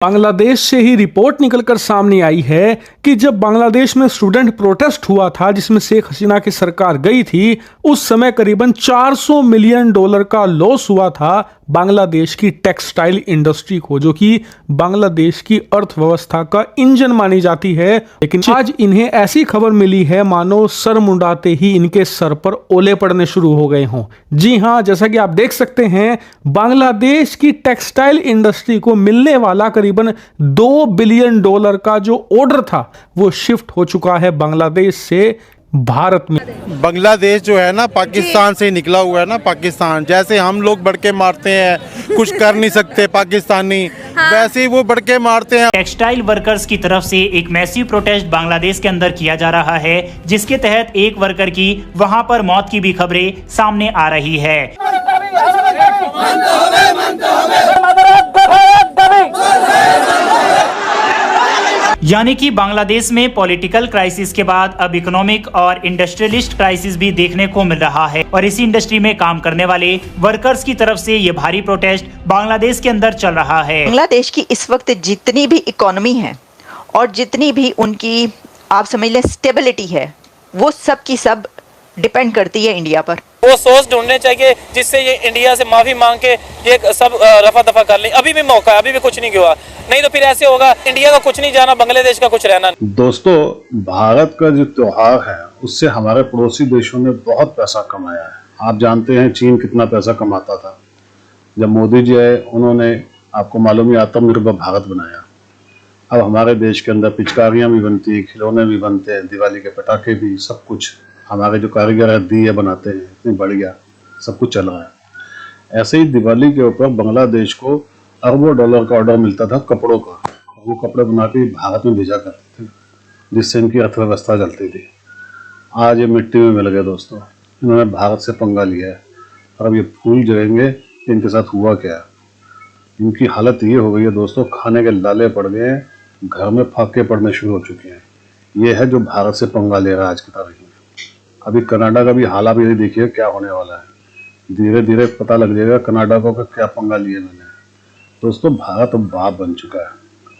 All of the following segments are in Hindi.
बांग्लादेश से ही रिपोर्ट निकलकर सामने आई है कि जब बांग्लादेश में स्टूडेंट प्रोटेस्ट हुआ था जिसमें शेख हसीना की सरकार गई थी, उस समय करीबन $400 मिलियन का लॉस हुआ था बांग्लादेश की टेक्सटाइल इंडस्ट्री को, जो कि बांग्लादेश की अर्थव्यवस्था का इंजन मानी जाती है। लेकिन आज इन्हें ऐसी खबर मिली है मानो सर मुंडाते ही इनके सर पर ओले पड़ने शुरू हो गए हों। जी हां, जैसा कि आप देख सकते हैं, बांग्लादेश की टेक्सटाइल इंडस्ट्री को मिलने वाला करीबन $2 बिलियन का जो ऑर्डर था वो शिफ्ट हो चुका है बांग्लादेश से भारत में। बांग्लादेश जो है ना पाकिस्तान से निकला हुआ है ना, पाकिस्तान जैसे हम लोग बड़के मारते हैं, कुछ कर नहीं सकते पाकिस्तानी, वैसे ही वो बड़के मारते हैं। टेक्सटाइल वर्कर्स की तरफ से एक मैसिव प्रोटेस्ट बांग्लादेश के अंदर किया जा रहा है, जिसके तहत एक वर्कर की वहां पर मौत की भी खबरें सामने आ रही है। यानी कि बांग्लादेश में पॉलिटिकल क्राइसिस के बाद अब इकोनॉमिक और इंडस्ट्रियलिस्ट क्राइसिस भी देखने को मिल रहा है, और इसी इंडस्ट्री में काम करने वाले वर्कर्स की तरफ से ये भारी प्रोटेस्ट बांग्लादेश के अंदर चल रहा है। बांग्लादेश की इस वक्त जितनी भी इकोनॉमी है और जितनी भी उनकी आप समझ लें स्टेबिलिटी है, वो सब की सब डिपेंड करती है इंडिया पर। वो सोच ढूंढने चाहिए जिससे ये इंडिया से माफी मांग के ये सब रफा दफा कर लें। अभी भी मौका है, अभी भी कुछ नहीं हुआ, नहीं तो फिर ऐसे होगा इंडिया का कुछ नहीं जाना, बांग्लादेश का कुछ रहना। दोस्तों, भारत का जो त्योहार है उससे हमारे पड़ोसी देशों ने बहुत पैसा कमाया है। आप जानते हैं चीन कितना पैसा कमाता था। जब मोदी जी आए, उन्होंने आपको मालूम है आत्मनिर्भर भारत बनाया। अब हमारे देश के अंदर पिचकारियां भी बनती है, खिलौने भी बनते हैं, दिवाली के पटाखे भी, सब कुछ हमारे जो कारीगर है दिए बनाते हैं, इतनी बढ़िया सब कुछ चल रहा है। ऐसे ही दिवाली के ऊपर बांग्लादेश को अरबों डॉलर का ऑर्डर मिलता था कपड़ों का, वो कपड़े बना के भारत में भेजा करते थे, जिससे इनकी अर्थव्यवस्था चलती थी। आज ये मिट्टी में मिल गए दोस्तों, इन्होंने भारत से पंगा लिया है, और अब ये फूल जलेंगे कि इनके साथ हुआ क्या। इनकी हालत ये हो गई है दोस्तों, खाने के लाले पड़ गए हैं, घर में फाके पड़ने शुरू हो चुके हैं। ये है जो भारत से पंगा ले रहा है आज की तारीख में। अभी कनाडा का भी हाल भी देखिए क्या होने वाला है। धीरे धीरे पता लग जाएगा कनाडा को क्या पंगा लिया मैंने। दोस्तों, भारत अब बाप बन चुका है,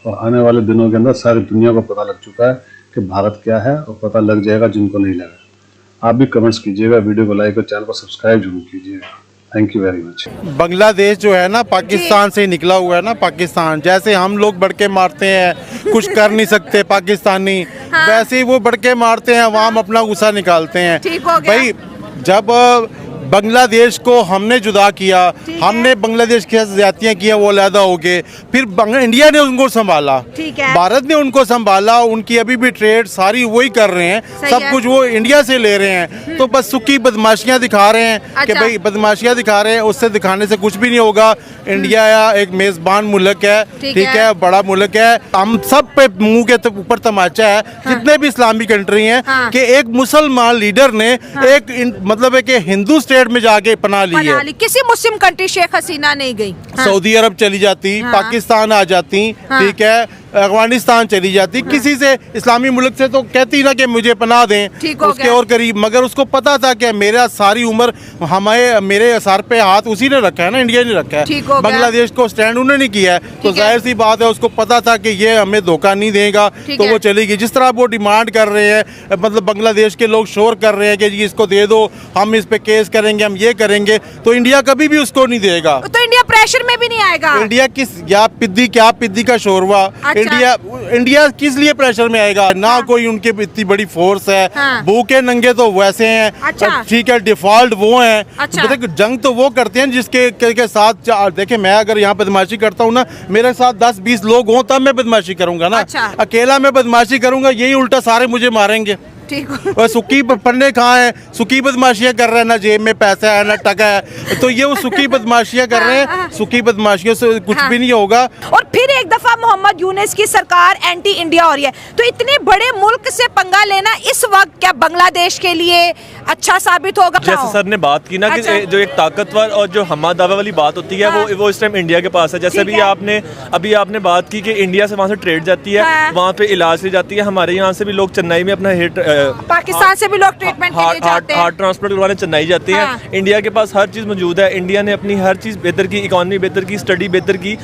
और आने वाले दिनों के अंदर सारी दुनिया को पता लग चुका है कि भारत क्या है, और पता लग जाएगा जिनको नहीं लगा। आप भी कमेंट्स कीजिएगा, वीडियो को लाइक और चैनल को सब्सक्राइब जरूर कीजिएगा। Thank you very much. Bangladesh जो है ना पाकिस्तान से निकला हुआ है ना, पाकिस्तान जैसे हम लोग बड़के मारते हैं, कुछ कर नहीं सकते पाकिस्तानी, वैसे ही वो बड़के मारते हैं, वहाँ अपना गुस्सा निकालते हैं। भाई, जब बांग्लादेश को हमने जुदा किया, हमने बांग्लादेश के साथ ज्यादतियां किया, वो अलहदा हो गए, फिर इंडिया ने उनको संभाला, भारत ने उनको संभाला, उनकी अभी भी ट्रेड सारी वही कर रहे हैं, सब कुछ वो इंडिया से ले रहे हैं। तो बस सुखी बदमाशियां दिखा रहे हैं कि भाई बदमाशियां दिखा रहे हैं, उससे दिखाने से कुछ भी नहीं होगा। इंडिया एक मेजबान मुल्क है, ठीक है, बड़ा मुल्क है। हम सब पे मुंह के ऊपर तमाचा है, जितने भी इस्लामी कंट्री हैं, कि एक मुसलमान लीडर ने एक मतलब है कि हिंदू स्टेट में जाके पना ली है। किसी मुस्लिम कंट्री शेख हसीना नहीं गई। सऊदी अरब चली जाती, पाकिस्तान आ जाती, ठीक है, अफगानिस्तान चली जाती, किसी से इस्लामी मुल्क से तो कहती ना कि मुझे पनाह दें, उसके और करीब। मगर उसको पता था कि मेरा सारी उम्र मेरे सर पे हाथ उसी ने रखा है ना, इंडिया ने रखा है। बांग्लादेश को स्टैंड उन्होंने नहीं किया है, तो जाहिर सी बात है उसको पता था कि ये हमें धोखा नहीं देगा, तो वो चलेगी। जिस तरह वो डिमांड कर रहे हैं, मतलब बांग्लादेश के लोग शोर कर रहे हैं कि जी इसको दे दो, हम इस पे केस करेंगे, हम ये करेंगे, तो इंडिया कभी भी उसको नहीं देगा। तो इंडिया प्रेशर में भी नहीं आएगा। इंडिया क्या पिद्दी का शोर हुआ। इंडिया किस लिए प्रेशर में आएगा? ना कोई उनके इतनी बड़ी फोर्स है, भूखे नंगे तो वैसे हैं, ठीक है, डिफॉल्ट वो हैं। जंग तो वो करते हैं जिसके साथ देखे, मैं अगर यहाँ बदमाशी करता हूँ ना, मेरे साथ 10-20 लोग हों तब मैं बदमाशी करूंगा ना। अकेला मैं बदमाशी करूंगा, यही उल्टा सारे मुझे मारेंगे। और सुखी पन्ने कहाँ है, सुखी बदमाशियां कर रहे हैं, ना जेब में पैसा है ना टका है, तो ये वो सुखी बदमाशियां कर रहे हैं। सुखी बदमाशियों से कुछ भी नहीं होगा। और फिर एक दफा मोहम्मद यूनुस की सरकार एंटी इंडिया हो रही है, तो इतने बड़े मुल्क से पंगा लेना इस वक्त क्या बांग्लादेश के लिए अच्छा साबित होगा? जैसे सर ने बात की ना कि जो एक ताकतवर और जो हमा दावा वाली बात होती है, वो इस टाइम इंडिया के पास है। जैसे अभी आपने बात की कि इंडिया से वहाँ से ट्रेड जाती है, वहाँ पे इलाज ली जाती है। हमारे यहाँ से भी लोग चेन्नई में अपना पाकिस्तान से भी लोग ट्रीटमेंट के लिए जाते हैं, हार्ट ट्रांसप्लांट करवाने चेन्नई जाते हैं। इंडिया के पास हर चीज़ मौजूद है, इंडिया ने अपनी हर चीज़ बेहतर की, इकोनॉमी बेहतर की, स्टडी बेहतर की,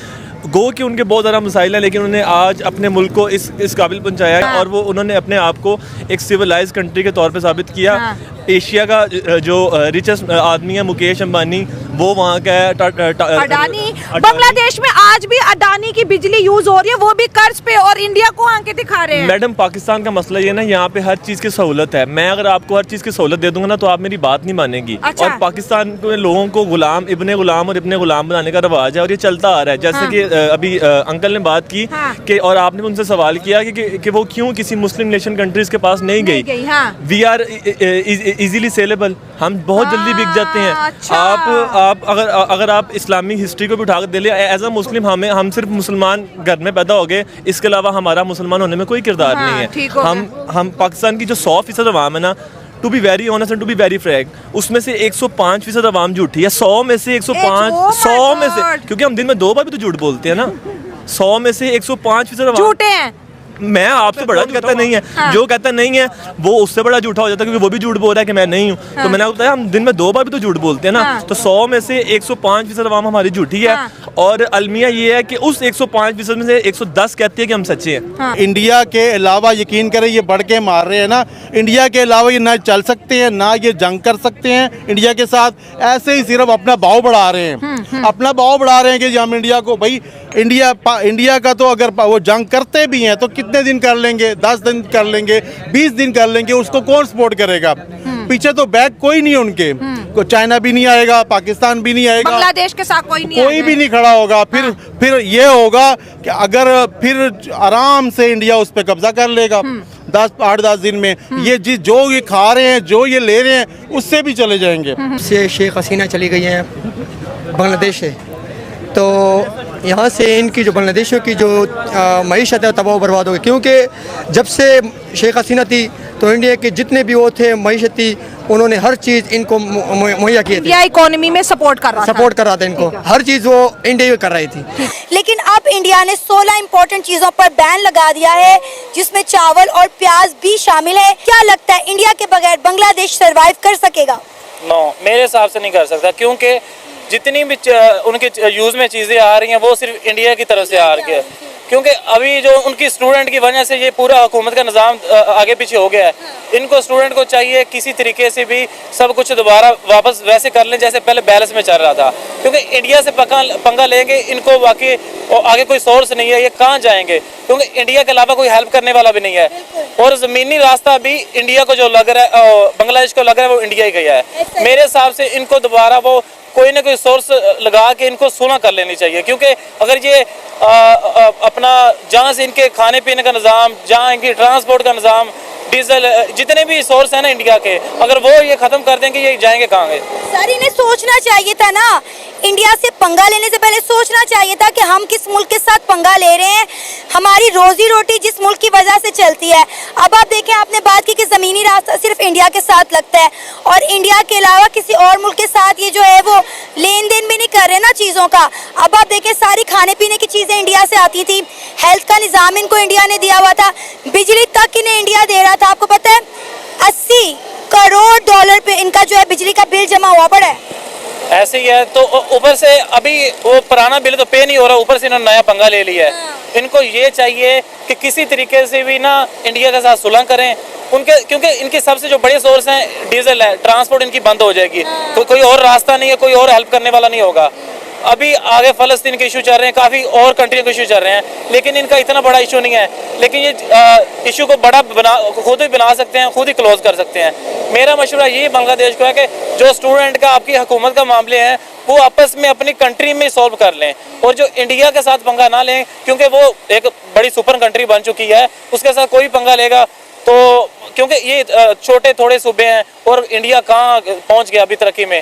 गो कि उनके बहुत ज़्यादा मसाइल हैं, लेकिन उन्होंने आज अपने मुल्क को इस काबिल पहुंचाया है और वो उन्होंने अपने आप को एक सिविलाइज कंट्री के तौर पे साबित किया। एशिया का जो रिचेस्ट आदमी है मुकेश अंबानी, वो वहाँ का है। अडानी, बांग्लादेश में आज भी अडानी की बिजली यूज हो रही है, वो भी कर्ज पे, और इंडिया को आंखें दिखा रहे हैं। मैडम, पाकिस्तान का मसला ये ना, यहाँ पे हर चीज़ की सहूलत है। मैं अगर आपको हर चीज़ की सहूलत दे दूंगा ना, तो आप मेरी बात नहीं मानेंगी। अच्छा। और पाकिस्तान के लोगों को गुलाम, इब्ने गुलाम और इब्ने गुलाम बनाने का रवाज है और ये चलता आ रहा है। जैसे कि अभी अंकल ने बात की कि, और आपने उनसे सवाल किया कि वो क्यों किसी मुस्लिम नेशन कंट्रीज के पास नहीं गई। वी आर इजीली सेलेबल, हम बहुत जल्दी बिक जाते हैं। अच्छा। आप अगर आप इस्लामिक हिस्ट्री को भी उठा कर दे ले, एज अ मुस्लिम हम सिर्फ मुसलमान घर में पैदा हो गए, इसके अलावा हमारा मुसलमान होने में कोई किरदार नहीं है। हम पाकिस्तान की जो 100% अवाम है ना, to be very honest and to be very frank, उसमें से 105% अवाम झूठी है। 100 में से 105, 100 में से, क्योंकि हम दिन में 2 बार भी तो झूठ बोलते हैं ना। 100 में से 105% झूठे हैं। मैं आपसे बड़ा कहता नहीं है, जो कहता नहीं है वो उससे बड़ा झूठा हो जाता है, क्योंकि वो भी झूठ बोल रहा है कि मैं नहीं हूँ। तो मैंने आपको बताया, हम दिन में 2 बार भी तो झूठ बोलते हैं ना। तो 100 में से 105% अवाम हमारी झूठी है। और अलमिया ये है कि उस 105% में से 110 कहती है कि हम सच्चे हैं। इंडिया के अलावा यकीन करें, ये बढ़ के मार रहे हैं ना। इंडिया के अलावा ये ना चल सकते हैं, ना ये जंग कर सकते हैं इंडिया के साथ। ऐसे ही सिर्फ अपना भाव बढ़ा रहे हैं, अपना भाव बढ़ा रहे हैं कि हम इंडिया को, भाई इंडिया का तो अगर वो जंग करते भी हैं तो कितने दिन कर लेंगे? 10 दिन कर लेंगे, 20 दिन कर लेंगे, उसको कौन सपोर्ट करेगा? पीछे तो बैक कोई नहीं उनके, चाइना भी नहीं आएगा, पाकिस्तान भी नहीं आएगा, बांग्लादेश के साथ कोई भी नहीं खड़ा होगा। फिर ये होगा कि अगर फिर आराम से इंडिया उस पर कब्जा कर लेगा 8-10 दिन में। ये जो ये खा रहे हैं, जो ये ले रहे हैं, उससे भी चले जाएंगे। से शेख हसीना चली गई हैं बांग्लादेश से, तो यहाँ से इनकी जो बांग्लादेशियों की जो मईशत है तबाह बर्बाद हो गई। क्योंकि जब से शेख हसीना थी तो इंडिया के जितने भी वो थे मईशती, उन्होंने हर चीज़ इनको मुहैया किए थे। इंडिया इकोनॉमी में सपोर्ट कर रहा था इनको, हर चीज़ वो इंडिया कर रही थी। लेकिन अब इंडिया ने 16 इम्पोर्टेंट चीज़ों पर बैन लगा दिया है, जिसमें चावल और प्याज भी शामिल है। क्या लगता है इंडिया के बगैर बांग्लादेश सरवाइव कर सकेगा? नो, मेरे हिसाब से नहीं कर सकता, क्योंकि जितनी भी उनके यूज़ में चीज़ें आ रही हैं वो सिर्फ इंडिया की तरफ से आ रही है। क्योंकि अभी जो उनकी स्टूडेंट की वजह से ये पूरा हुकूमत का निज़ाम आगे पीछे हो गया है। इनको स्टूडेंट को चाहिए किसी तरीके से भी सब कुछ दोबारा वापस वैसे कर लें जैसे पहले बैलेंस में चल रहा था। क्योंकि इंडिया से पंगा लेंगे, इनको बाकी आगे कोई सोर्स नहीं है, ये कहाँ जाएंगे? क्योंकि इंडिया के अलावा कोई हेल्प करने वाला भी नहीं है। और ज़मीनी रास्ता भी इंडिया को जो लग रहा है, बांग्लादेश को लग रहा है, वो इंडिया ही गया है। मेरे हिसाब से इनको दोबारा वो कोई ना कोई सोर्स लगा के इनको सुलह कर लेनी चाहिए। क्योंकि अगर ये अपना जहाँ से इनके खाने पीने का निज़ाम, जहाँ इनकी ट्रांसपोर्ट का निज़ाम, डीजल, जितने भी सोर्स हैं ना इंडिया के, अगर वो ये ख़त्म कर देंगे, ये जाएंगे कहाँ? सर, इन्हें सोचना चाहिए था ना, इंडिया से पंगा लेने से पहले सोचना चाहिए था कि हम किस मुल्क के साथ पंगा ले रहे हैं। हमारी रोजी रोटी जिस मुल्क की वजह से चलती है। अब आप देखें, आपने बात की कि ज़मीनी रास्ता सिर्फ इंडिया के साथ लगता है और इंडिया के अलावा किसी और मुल्क के साथ ये जो है वो लेन देन भी नहीं कर रहे ना चीज़ों का। अब आप देखें, सारी खाने पीने की चीज़ें इंडिया से आती थी, हेल्थ का निज़ाम इनको इंडिया ने दिया हुआ था, बिजली तक इन्हें इंडिया दे रहा था। आपको पता है 80 करोड़ डॉलर पे इनका जो है बिजली का बिल जमा हुआ पड़ा है। ऐसे ही है। तो ऊपर से अभी वो पुराना बिल तो पे नहीं हो रहा, ऊपर से इन्होंने नया पंगा ले लिया है। इनको ये चाहिए कि किसी तरीके से भी ना इंडिया के साथ सुलह करें उनके, क्योंकि इनके सबसे जो बड़े सोर्स हैं डीजल है, ट्रांसपोर्ट इनकी बंद हो जाएगी। तो कोई और रास्ता नहीं है, कोई और हेल्प करने वाला नहीं होगा। अभी आगे फ़लस्तीन के इशू चल रहे हैं, काफ़ी और कंट्रियों के इशू चल रहे हैं, लेकिन इनका इतना बड़ा इशू नहीं है। लेकिन ये इशू को बड़ा खुद ही बना सकते हैं, खुद ही क्लोज कर सकते हैं। मेरा मशवरा ये बांग्लादेश को है कि जो स्टूडेंट का आपकी हुकूमत का मामले हैं वो आपस में अपनी कंट्री में सॉल्व कर लें, और जो इंडिया के साथ पंगा ना लें, क्योंकि वो एक बड़ी सुपर कंट्री बन चुकी है। उसके साथ कोई पंगा लेगा तो, क्योंकि ये छोटे थोड़े सूबे हैं और इंडिया कहाँ पहुँच गया अभी तरक्की में।